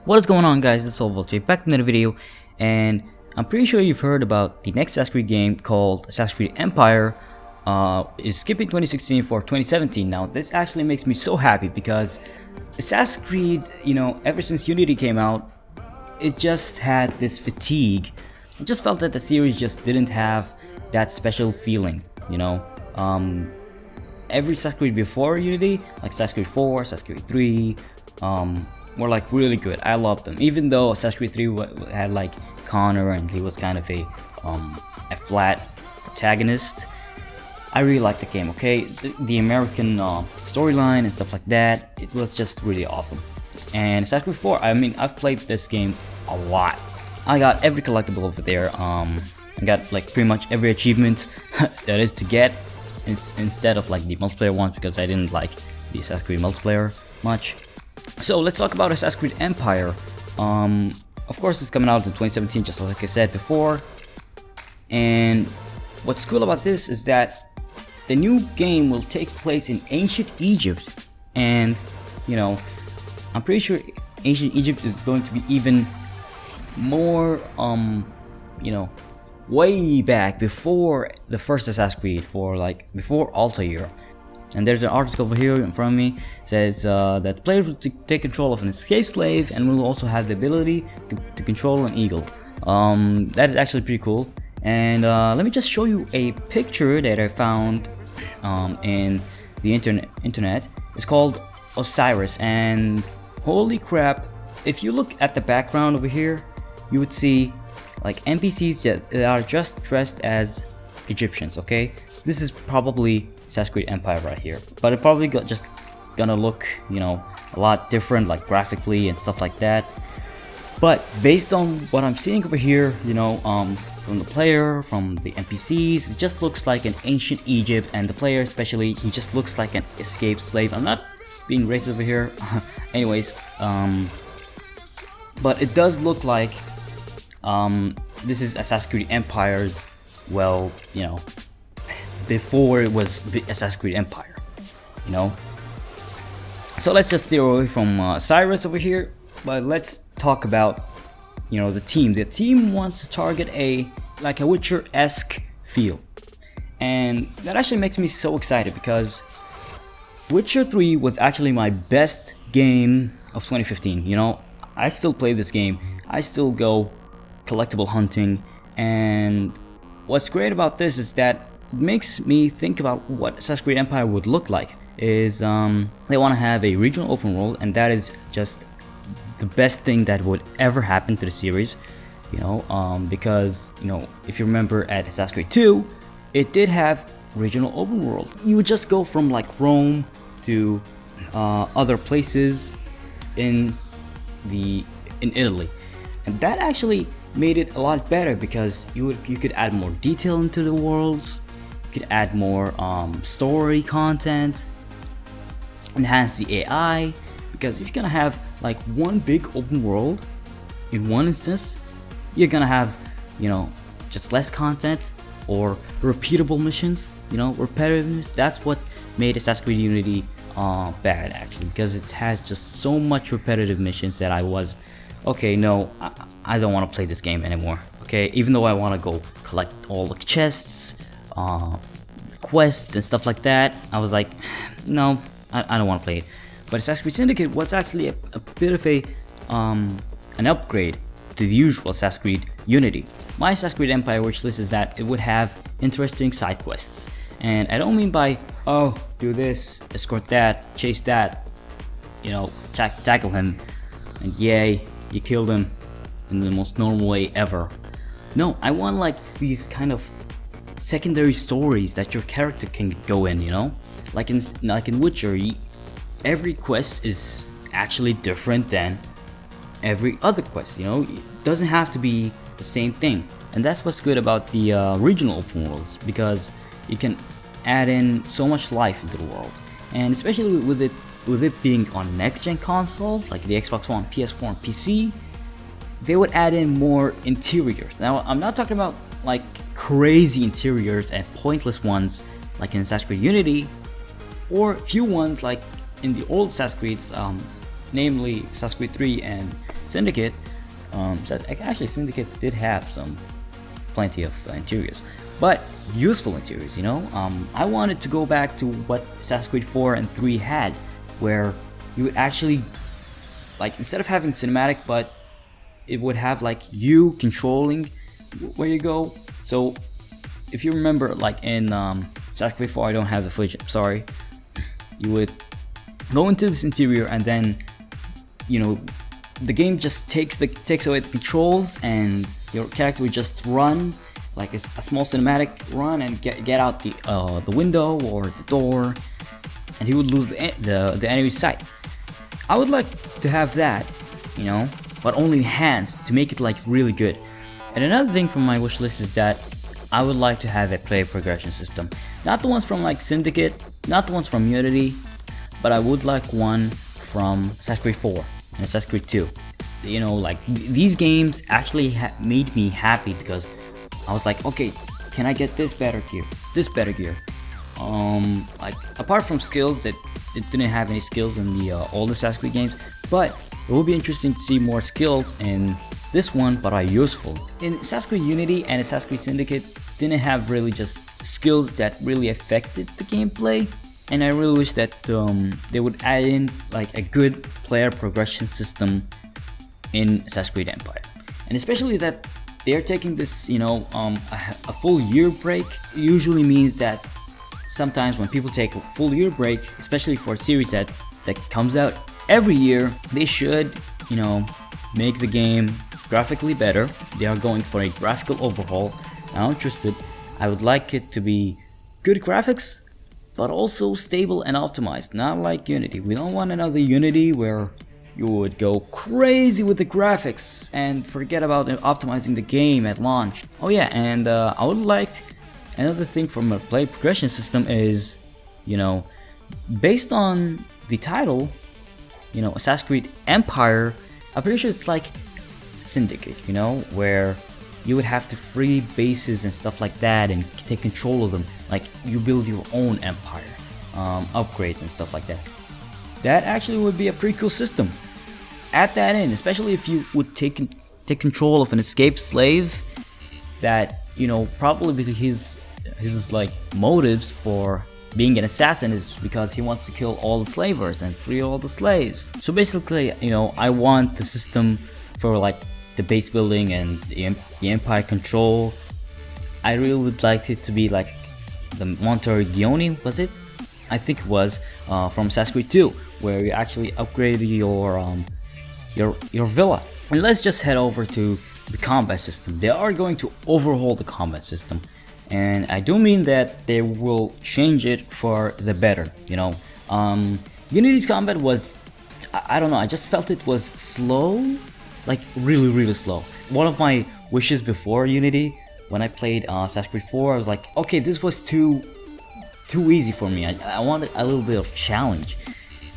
What is going on, guys? It's SolidVault back in another video, and I'm pretty sure you've heard about the next Assassin's Creed game called Assassin's Creed Empire. Is skipping 2016 for 2017. Now this actually makes me so happy because Assassin's Creed, ever since Unity came out, it just had this fatigue. I just felt that the series just didn't have that special feeling, Every Assassin's Creed before Unity, like Assassin's Creed 4, Assassin's Creed 3, were like really good. I loved them, even though Assassin's Creed 3 had like Connor and he was kind of a flat protagonist. I really liked the game. Okay, the American storyline and stuff like that, it was just really awesome. And Assassin's Creed 4, I mean, I've played this game a lot. I got every collectible over there. I got like pretty much every achievement that is to get, instead of like the multiplayer ones, because I didn't like the Assassin's Creed multiplayer much. So let's talk about Assassin's Creed Empire. Of course, it's coming out in 2017, just like I said before. And what's cool about this is that the new game will take place in ancient Egypt, and I'm pretty sure ancient Egypt is going to be even more way back before the first Assassin's Creed, before Altair. And there's an article over here in front of me. It says that the player will take control of an escaped slave and will also have the ability to control an eagle. That is actually pretty cool. And let me just show you a picture that I found in the internet. It's called Osiris, and holy crap, if you look at the background over here, you would see like NPCs that are just dressed as Egyptians. Okay, this is probably Assassin's Creed Empire right here, but it probably just gonna look a lot different, like graphically and stuff like that. But based on what I'm seeing over here, from the player, from the NPCs, it just looks like an ancient Egypt, and the player especially, he just looks like an escaped slave. I'm not being racist over here. Anyways, but it does look like this is Assassin's Creed Empire's, before it was Assassin's Creed Empire, So let's just steer away from Cyrus over here, but let's talk about the team. The team wants to target a Witcher-esque feel, and that actually makes me so excited because Witcher 3 was actually my best game of 2015. I still play this game. I still go collectible hunting, and what's great about this is that it makes me think about what Assassin's Creed Empire would look like. Is they want to have a regional open world, and that is just the best thing that would ever happen to the series, because if you remember at Assassin's Creed 2, it did have regional open world. You would just go from like Rome to other places in Italy, and that actually made it a lot better because you could add more detail into the worlds, you could add more story content, enhance the AI, because if you're gonna have like one big open world in one instance, you're gonna have just less content or repeatable missions, repetitiveness. That's what made Assassin's Creed Unity bad, actually, because it has just so much repetitive missions that I was okay, no, I don't want to play this game anymore. Okay, even though I want to go collect all the chests, quests and stuff like that, I was like, no, I don't want to play it. But Assassin's Creed Syndicate was actually a bit of an upgrade to the usual Assassin's Creed Unity. My Assassin's Creed Empire wishlist is that it would have interesting side quests, and I don't mean by do this, escort that, chase that, tackle him, and yay, you killed him in the most normal way ever. No, I want like these kind of secondary stories that your character can go in, like in Witcher, every quest is actually different than every other quest. It doesn't have to be the same thing, and that's what's good about the regional open worlds, because you can add in so much life into the world, and especially with it being on next-gen consoles like the Xbox One, PS4, and PC, they would add in more interiors. Now, I'm not talking about like crazy interiors and pointless ones like in Assassin's Creed Unity, or few ones like in the old Assassin's Creeds, namely Assassin's Creed 3 and Syndicate, so actually Syndicate did have plenty of interiors, but useful interiors, you know. I wanted to go back to what Assassin's Creed 4 and 3 had, where you would actually, like, instead of having cinematic, but it would have like you controlling where you go. So if you remember, like in Assassin's Creed 4, I don't have the footage, I'm sorry. You would go into this interior, and then, you know, the game just takes away the controls, and your character would just run like a small cinematic run and get out the window or the door, and he would lose the enemy sight. I would like to have that, you know, but only enhanced to make it like really good. And another thing from my wish list is that I would like to have a player progression system. Not the ones from like Syndicate, not the ones from Unity, but I would like one from Assassin's Creed 4 and Assassin's Creed 2. You know, like these games actually made me happy, because I was like, okay, can I get this better gear, this better gear? Like apart from skills, that it didn't have any skills in the older Assassin's Creed games, but it would be interesting to see more skills in this one, but are useful. In Assassin's Creed Unity and Assassin's Creed Syndicate didn't have really just skills that really affected the gameplay, and I really wish that they would add in like a good player progression system in Assassin's Creed Empire. And especially that they're taking this, you know, a full year break usually means that sometimes when people take a full year break, especially for a series that comes out every year, they should, you know, make the game graphically better. They are going for a graphical overhaul. I'm interested. I would like it to be good graphics, but also stable and optimized, not like Unity. We don't want another Unity where you would go crazy with the graphics and forget about optimizing the game at launch. Oh yeah, and I would like another thing from a play progression system is, you know, based on the title, you know, Assassin's Creed Empire, I'm pretty sure it's like Syndicate, you know, where you would have to free bases and stuff like that and take control of them. Like you build your own empire, upgrades and stuff like that. That actually would be a pretty cool system. Add that in, especially if you would take control of an escaped slave that, you know, probably his like motives for being an assassin is because he wants to kill all the slavers and free all the slaves. So basically, you know, I want the system for like the base building and the empire control. I really would like it to be like the Montergione, was it? I think it was from Assassin's Creed 2, where you actually upgrade your villa. And let's just head over to the combat system. They are going to overhaul the combat system, and I do mean that they will change it for the better, you know. Unity's combat was, I don't know, I just felt it was slow, like really slow. One of my wishes before Unity, when I played Assassin's Creed 4, I was like, okay, this was too easy for me. I wanted a little bit of challenge,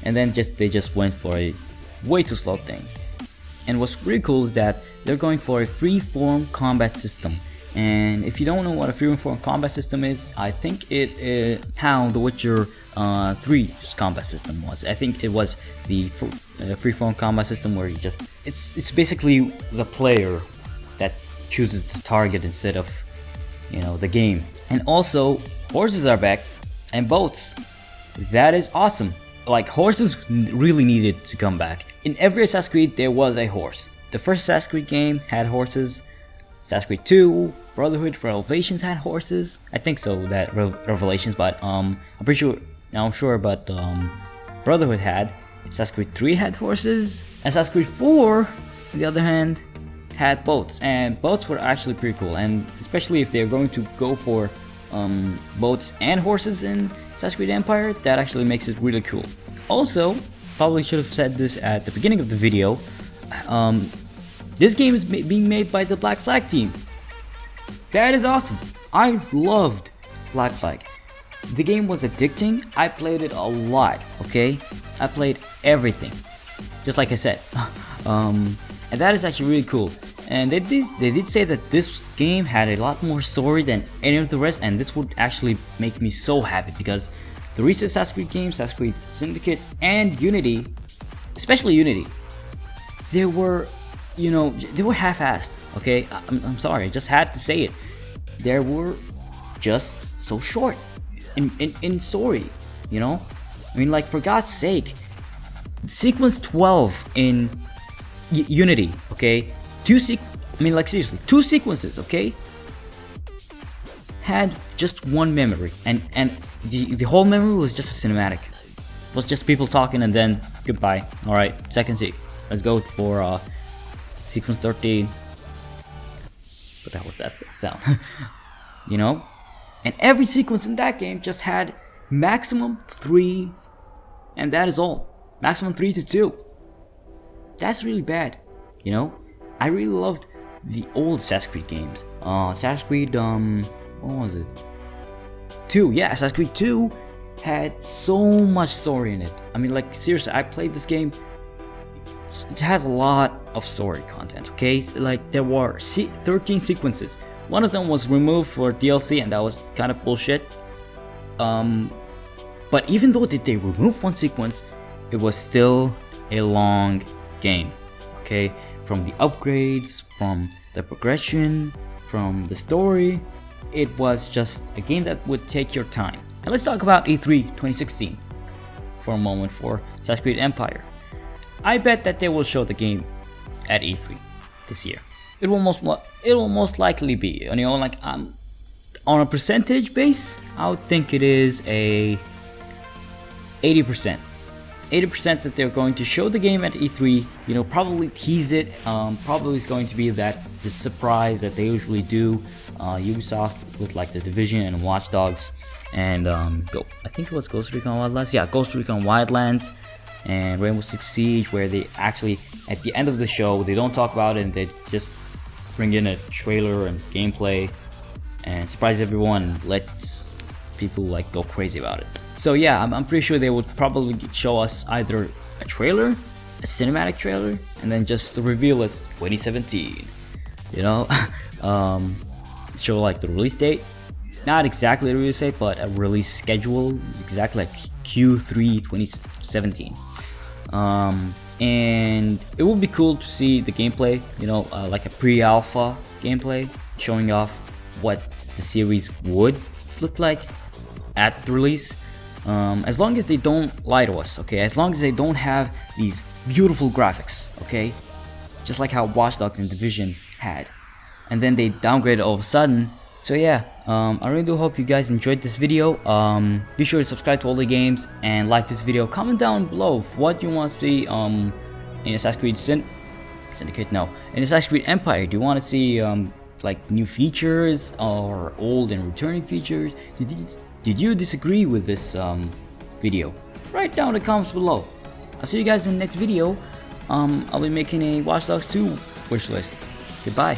and then they just went for a way too slow thing. And what's really cool is that they're going for a free-form combat system. And if you don't know what a free-form combat system is, I think it is how The Witcher 3's combat system was. I think it was the free-form combat system where you just it's basically the player that chooses the target instead of, you know, the game. And also horses are back and boats. That is awesome. Like horses really needed to come back. In every Assassin's Creed there was a horse. The first Assassin's Creed game had horses. Assassin's Creed 2, Brotherhood, Revelations had horses. I think so, that Revelations, but I'm pretty sure, now I'm sure, but Brotherhood had. Assassin's Creed 3 had horses. Assassin's Creed 4, on the other hand, had boats, and boats were actually pretty cool, and especially if they're going to go for boats and horses in Assassin's Creed Empire, that actually makes it really cool. Also, probably should have said this at the beginning of the video, this game is being made by the Black Flag team. That is awesome. I loved Black Flag. The game was addicting. I played it a lot, okay? I played everything, just like I said. And that is actually really cool. And they did say that this game had a lot more story than any of the rest, and this would actually make me so happy, because the recent Assassin's Creed games, Assassin's Creed Syndicate and Unity, especially Unity, there were you know, they were half-assed. Okay, I'm sorry, I just had to say it. They were just so short in story, you know. I mean, like, for God's sake, sequence 12 in Unity, okay, seriously, 2 sequences, okay, had just one memory, and the whole memory was just a cinematic. It was just people talking and then goodbye. All right, second sequence. Let's go for sequence 13. What the hell was that sound? You know, and every sequence in that game just had maximum 3, and that is all. Maximum 3 to 2. That's really bad, you know. I really loved the old Assassin's Creed games. Assassin's Creed, what was it? 2, yeah, Assassin's Creed 2 had so much story in it. I mean, like, seriously, I played this game. It has a lot of story content, okay? Like, there were 13 sequences. One of them was removed for DLC, and that was kind of bullshit. But even though they removed one sequence, it was still a long game, okay? From the upgrades, from the progression, from the story, it was just a game that would take your time. And let's talk about E3 2016 for a moment for Assassin's Creed Empire. I bet that they will show the game at E3 this year. It will most likely be, you know, like, on a percentage base, I would think it is a 80%. 80% that they're going to show the game at E3, you know, probably tease it. Probably is going to be the surprise that they usually do. Ubisoft with, like, the Division and Watch Dogs, and I think it was Ghost Recon Wildlands. Yeah, Ghost Recon Wildlands and Rainbow Six Siege, where they actually, at the end of the show, they don't talk about it and they just bring in a trailer and gameplay and surprise everyone and let people, like, go crazy about it. So yeah, I'm pretty sure they would probably show us either a trailer, a cinematic trailer, and then just reveal it's 2017, you know. Show, like, the release date, not exactly the release date, but a release schedule, exactly like Q3 2017. And it would be cool to see the gameplay, you know, like a pre-alpha gameplay showing off what the series would look like at the release. As long as they don't lie to us, okay? As long as they don't have these beautiful graphics, okay? Just like how Watch Dogs and Division had. And then they downgraded all of a sudden. So yeah, I really do hope you guys enjoyed this video. Be sure to subscribe to all the games and like this video. Comment down below what you want to see in Assassin's Creed Syndicate. No, in Assassin's Creed Empire. Do you want to see like new features or old and returning features? Did you disagree with this video? Write down in the comments below. I'll see you guys in the next video. I'll be making a Watch Dogs 2 wish list. Goodbye.